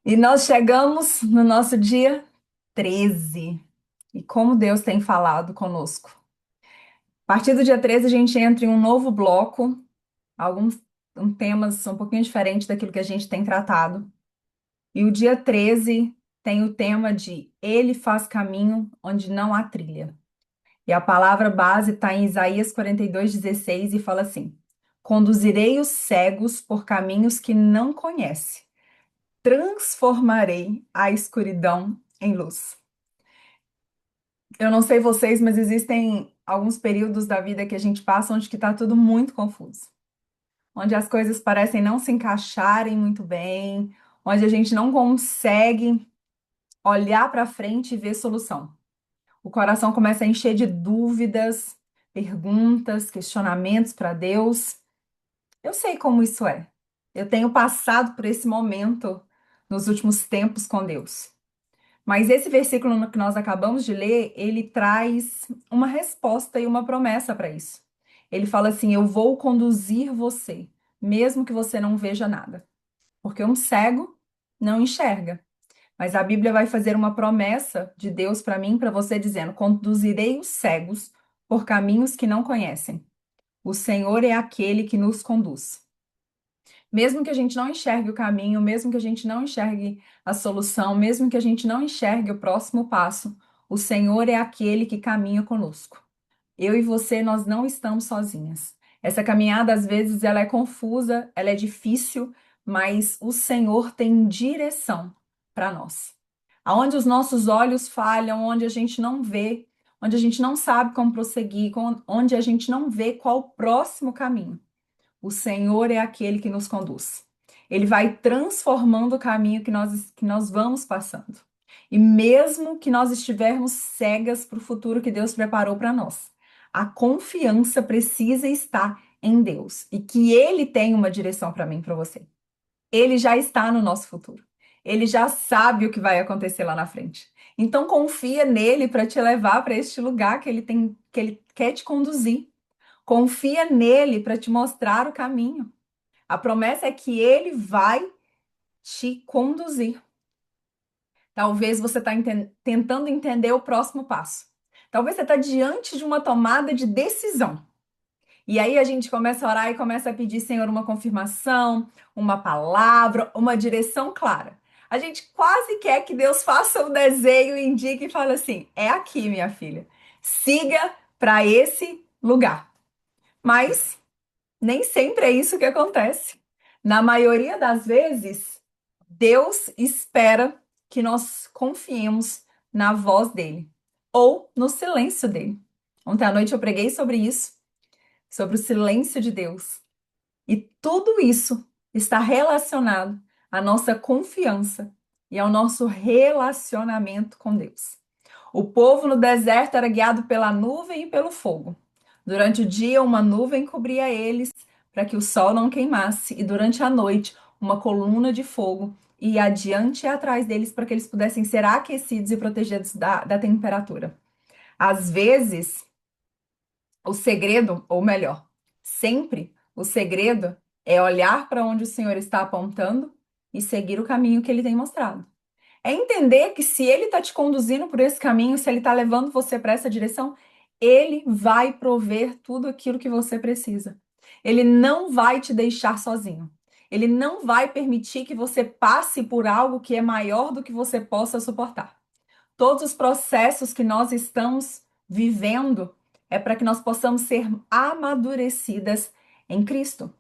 E nós chegamos no nosso dia 13. E como Deus tem falado conosco. A partir do dia 13, a gente entra em um novo bloco, alguns temas um pouquinho diferentes daquilo que a gente tem tratado. E o dia 13 tem o tema de Ele faz caminho onde não há trilha. E a palavra base está em Isaías 42:16 e fala assim: Conduzirei os cegos por caminhos que não conhece, transformarei a escuridão em luz. Eu não sei vocês, mas existem alguns períodos da vida que a gente passa onde que está tudo muito confuso, onde as coisas parecem não se encaixarem muito bem, onde a gente não consegue olhar para frente e ver solução. O coração começa a encher de dúvidas, perguntas, questionamentos para Deus. Eu sei como isso é. Eu tenho passado por esse momento nos últimos tempos com Deus. Mas esse versículo que nós acabamos de ler, ele traz uma resposta e uma promessa para isso. Ele fala assim: Eu vou conduzir você, mesmo que você não veja nada. Porque um cego não enxerga. Mas a Bíblia vai fazer uma promessa de Deus para mim, para você, dizendo: Conduzirei os cegos por caminhos que não conhecem. O Senhor é aquele que nos conduz. Mesmo que a gente não enxergue o caminho, mesmo que a gente não enxergue a solução, mesmo que a gente não enxergue o próximo passo, o Senhor é aquele que caminha conosco. Eu e você, nós não estamos sozinhas. Essa caminhada, às vezes, ela é confusa, ela é difícil, mas o Senhor tem direção para nós. Aonde os nossos olhos falham, onde a gente não vê, onde a gente não sabe como prosseguir, onde a gente não vê qual o próximo caminho. O Senhor é aquele que nos conduz. Ele vai transformando o caminho que nós vamos passando. E mesmo que nós estivermos cegas para o futuro que Deus preparou para nós, a confiança precisa estar em Deus e que Ele tem uma direção para mim, para você. Ele já está no nosso futuro. Ele já sabe o que vai acontecer lá na frente. Então confia nele para te levar para este lugar que ele quer te conduzir. Confia nele para te mostrar o caminho. A promessa é que ele vai te conduzir. Talvez você está tentando entender o próximo passo. Talvez você está diante de uma tomada de decisão. E aí a gente começa a orar e começa a pedir, Senhor, uma confirmação, uma palavra, uma direção clara. A gente quase quer que Deus faça o desenho e indique e fale assim: é aqui, minha filha. Siga para esse lugar. Mas nem sempre é isso que acontece. Na maioria das vezes, Deus espera que nós confiemos na voz dele ou no silêncio dele. Ontem à noite eu preguei sobre isso, sobre o silêncio de Deus. E tudo isso está relacionado à nossa confiança e ao nosso relacionamento com Deus. O povo no deserto era guiado pela nuvem e pelo fogo. Durante o dia, uma nuvem cobria eles para que o sol não queimasse, e durante a noite, uma coluna de fogo ia adiante e atrás deles para que eles pudessem ser aquecidos e protegidos da temperatura. Às vezes, o segredo, ou melhor, sempre o segredo é olhar para onde o Senhor está apontando e seguir o caminho que ele tem mostrado. É entender que se ele está te conduzindo por esse caminho, se ele está levando você para essa direção, ele vai prover tudo aquilo que você precisa. Ele não vai te deixar sozinho. Ele não vai permitir que você passe por algo que é maior do que você possa suportar. Todos os processos que nós estamos vivendo é para que nós possamos ser amadurecidas em Cristo.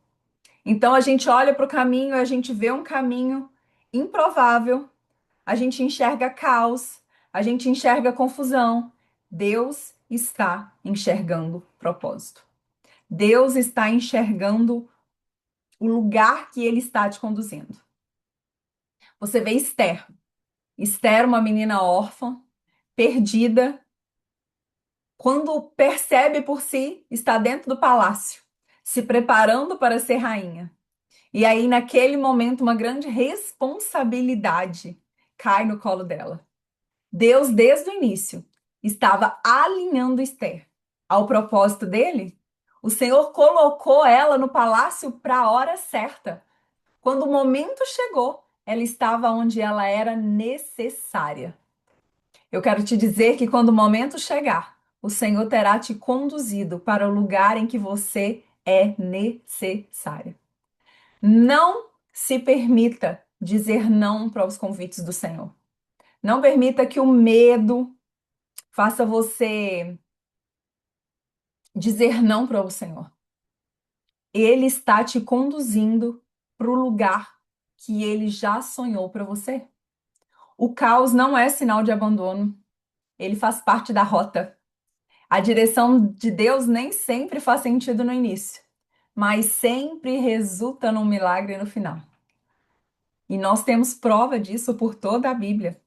Então a gente olha para o caminho, a gente vê um caminho improvável, a gente enxerga caos, a gente enxerga confusão. Deus está enxergando propósito. Deus está enxergando o lugar que ele está te conduzindo. Você vê Esther. Esther, uma menina órfã, perdida, quando percebe por si, está dentro do palácio, se preparando para ser rainha. E aí, naquele momento, uma grande responsabilidade cai no colo dela. Deus, desde o início, estava alinhando Esther ao propósito dele. O Senhor colocou ela no palácio para a hora certa. Quando o momento chegou, ela estava onde ela era necessária. Eu quero te dizer que quando o momento chegar, o Senhor terá te conduzido para o lugar em que você é necessária. Não se permita dizer não para os convites do Senhor. Não permita que o medo faça você dizer não para o Senhor. Ele está te conduzindo para o lugar que ele já sonhou para você. O caos não é sinal de abandono, ele faz parte da rota. A direção de Deus nem sempre faz sentido no início, mas sempre resulta num milagre no final. E nós temos prova disso por toda a Bíblia.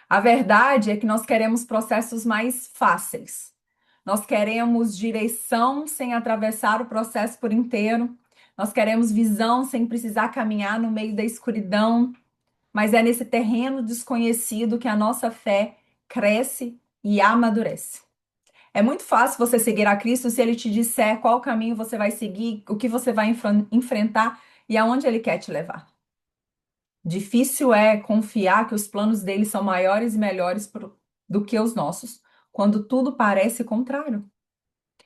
A verdade é que nós queremos processos mais fáceis. Nós queremos direção sem atravessar o processo por inteiro. Nós queremos visão sem precisar caminhar no meio da escuridão. Mas é nesse terreno desconhecido que a nossa fé cresce e amadurece. É muito fácil você seguir a Cristo se ele te disser qual caminho você vai seguir, o que você vai enfrentar e aonde ele quer te levar. Difícil é confiar que os planos dele são maiores e melhores do que os nossos, quando tudo parece contrário.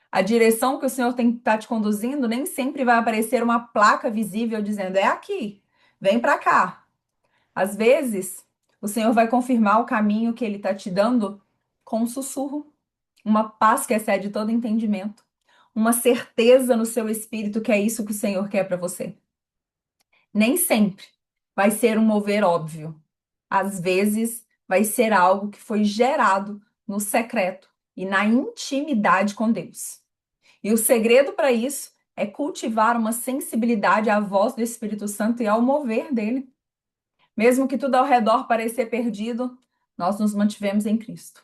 A direção que o Senhor está te conduzindo nem sempre vai aparecer uma placa visível dizendo: é aqui, vem para cá. Às vezes, o Senhor vai confirmar o caminho que ele está te dando com um sussurro, uma paz que excede todo entendimento, uma certeza no seu espírito que é isso que o Senhor quer para você. Nem sempre vai ser um mover óbvio. Às vezes, vai ser algo que foi gerado no secreto e na intimidade com Deus. E o segredo para isso é cultivar uma sensibilidade à voz do Espírito Santo e ao mover dele. Mesmo que tudo ao redor pareça perdido, nós nos mantivemos em Cristo.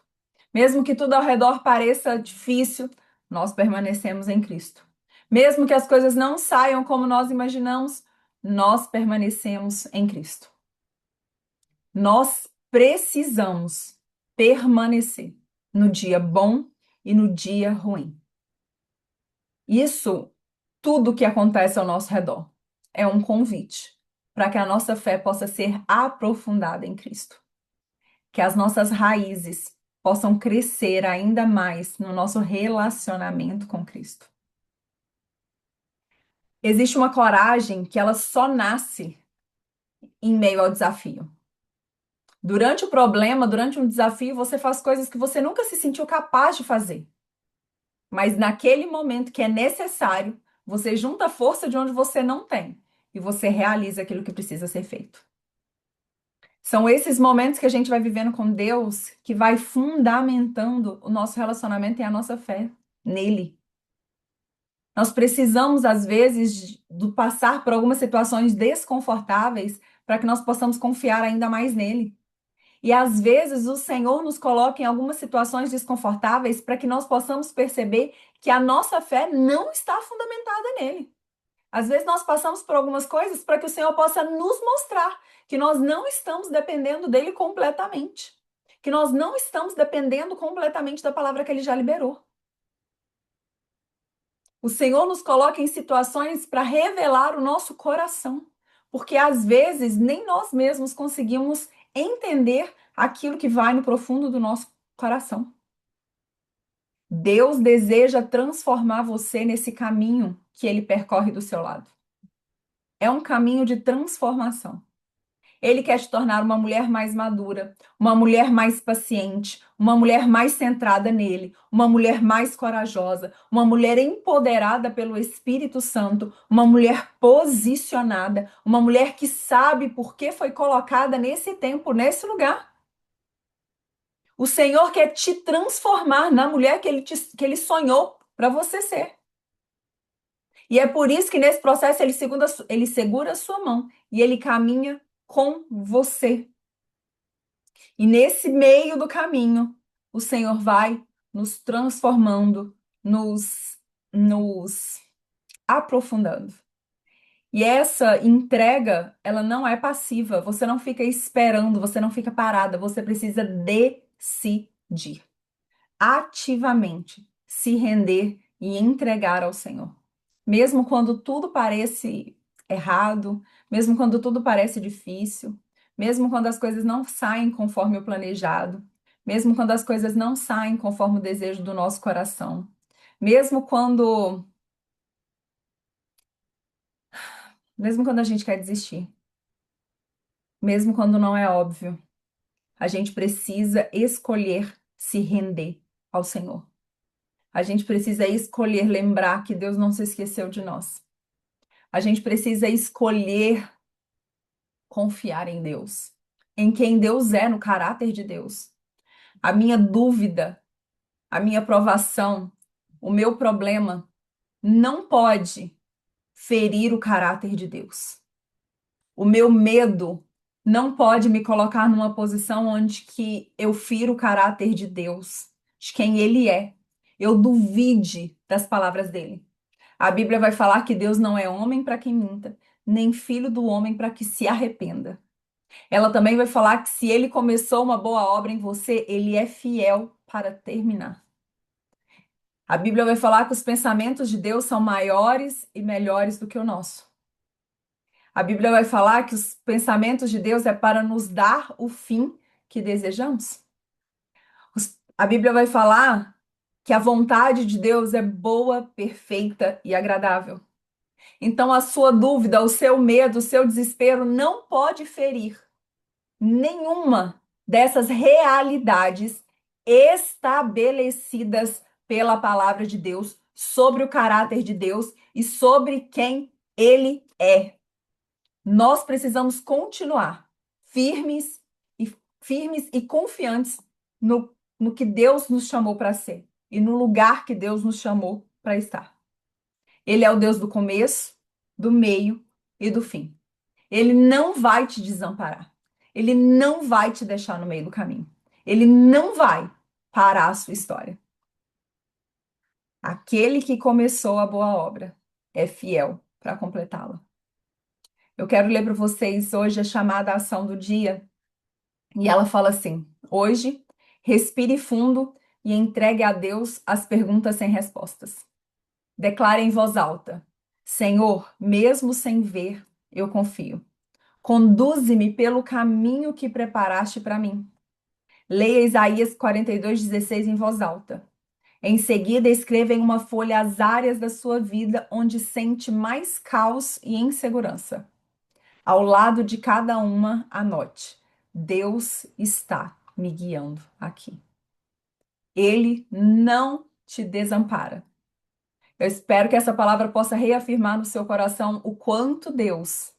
Mesmo que tudo ao redor pareça difícil, nós permanecemos em Cristo. Mesmo que as coisas não saiam como nós imaginamos, nós permanecemos em Cristo. Nós precisamos permanecer no dia bom e no dia ruim. Isso, tudo que acontece ao nosso redor, é um convite para que a nossa fé possa ser aprofundada em Cristo. Que as nossas raízes possam crescer ainda mais no nosso relacionamento com Cristo. Existe uma coragem que ela só nasce em meio ao desafio. Durante o problema, durante um desafio, você faz coisas que você nunca se sentiu capaz de fazer. Mas naquele momento que é necessário, você junta a força de onde você não tem e você realiza aquilo que precisa ser feito. São esses momentos que a gente vai vivendo com Deus que vai fundamentando o nosso relacionamento e a nossa fé nele. Nós precisamos, às vezes, de passar por algumas situações desconfortáveis para que nós possamos confiar ainda mais nele. E às vezes o Senhor nos coloca em algumas situações desconfortáveis para que nós possamos perceber que a nossa fé não está fundamentada nele. Às vezes nós passamos por algumas coisas para que o Senhor possa nos mostrar que nós não estamos dependendo dele completamente, que nós não estamos dependendo completamente da palavra que ele já liberou. O Senhor nos coloca em situações para revelar o nosso coração, porque às vezes nem nós mesmos conseguimos entender aquilo que vai no profundo do nosso coração. Deus deseja transformar você nesse caminho que ele percorre do seu lado. É um caminho de transformação. Ele quer te tornar uma mulher mais madura, uma mulher mais paciente, uma mulher mais centrada nele, uma mulher mais corajosa, uma mulher empoderada pelo Espírito Santo, uma mulher posicionada, uma mulher que sabe por que foi colocada nesse tempo, nesse lugar. O Senhor quer te transformar na mulher que ele sonhou para você ser. E é por isso que nesse processo ele segura a sua mão e ele caminha com você. E nesse meio do caminho, o Senhor vai nos transformando, nos aprofundando. E essa entrega, ela não é passiva. Você não fica esperando, você não fica parada. Você precisa decidir ativamente se render e entregar ao Senhor. Mesmo quando tudo parece errado, mesmo quando tudo parece difícil, mesmo quando as coisas não saem conforme o planejado, mesmo quando as coisas não saem conforme o desejo do nosso coração, mesmo quando, mesmo quando a gente quer desistir, mesmo quando não é óbvio, a gente precisa escolher se render ao Senhor. A gente precisa escolher lembrar que Deus não se esqueceu de nós. A gente precisa escolher confiar em Deus, em quem Deus é, no caráter de Deus. A minha dúvida, a minha provação, o meu problema não pode ferir o caráter de Deus. O meu medo não pode me colocar numa posição onde que eu firo o caráter de Deus, de quem Ele é. Eu duvide das palavras dele. A Bíblia vai falar que Deus não é homem para que minta, nem filho do homem para que se arrependa. Ela também vai falar que se ele começou uma boa obra em você, ele é fiel para terminar. A Bíblia vai falar que os pensamentos de Deus são maiores e melhores do que o nosso. A Bíblia vai falar que os pensamentos de Deus é para nos dar o fim que desejamos. A Bíblia vai falar que a vontade de Deus é boa, perfeita e agradável. Então, a sua dúvida, o seu medo, o seu desespero não pode ferir nenhuma dessas realidades estabelecidas pela palavra de Deus sobre o caráter de Deus e sobre quem ele é. Nós precisamos continuar firmes firmes e confiantes no que Deus nos chamou para ser e no lugar que Deus nos chamou para estar. Ele é o Deus do começo, do meio e do fim. Ele não vai te desamparar. Ele não vai te deixar no meio do caminho. Ele não vai parar a sua história. Aquele que começou a boa obra é fiel para completá-la. Eu quero ler para vocês hoje a chamada ação do dia. E ela fala assim: hoje, respire fundo e entregue a Deus as perguntas sem respostas. Declare em voz alta: Senhor, mesmo sem ver, eu confio. Conduze-me pelo caminho que preparaste para mim. Leia Isaías 42:16 em voz alta. Em seguida, escreva em uma folha as áreas da sua vida onde sente mais caos e insegurança. Ao lado de cada uma, anote: Deus está me guiando aqui. Ele não te desampara. Eu espero que essa palavra possa reafirmar no seu coração o quanto Deus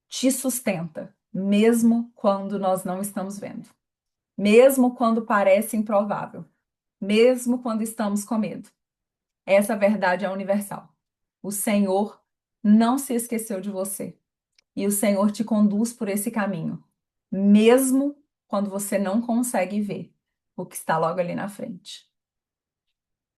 te sustenta, mesmo quando nós não estamos vendo, mesmo quando parece improvável, mesmo quando estamos com medo. Essa verdade é universal. O Senhor não se esqueceu de você e o Senhor te conduz por esse caminho, mesmo quando você não consegue ver o que está logo ali na frente.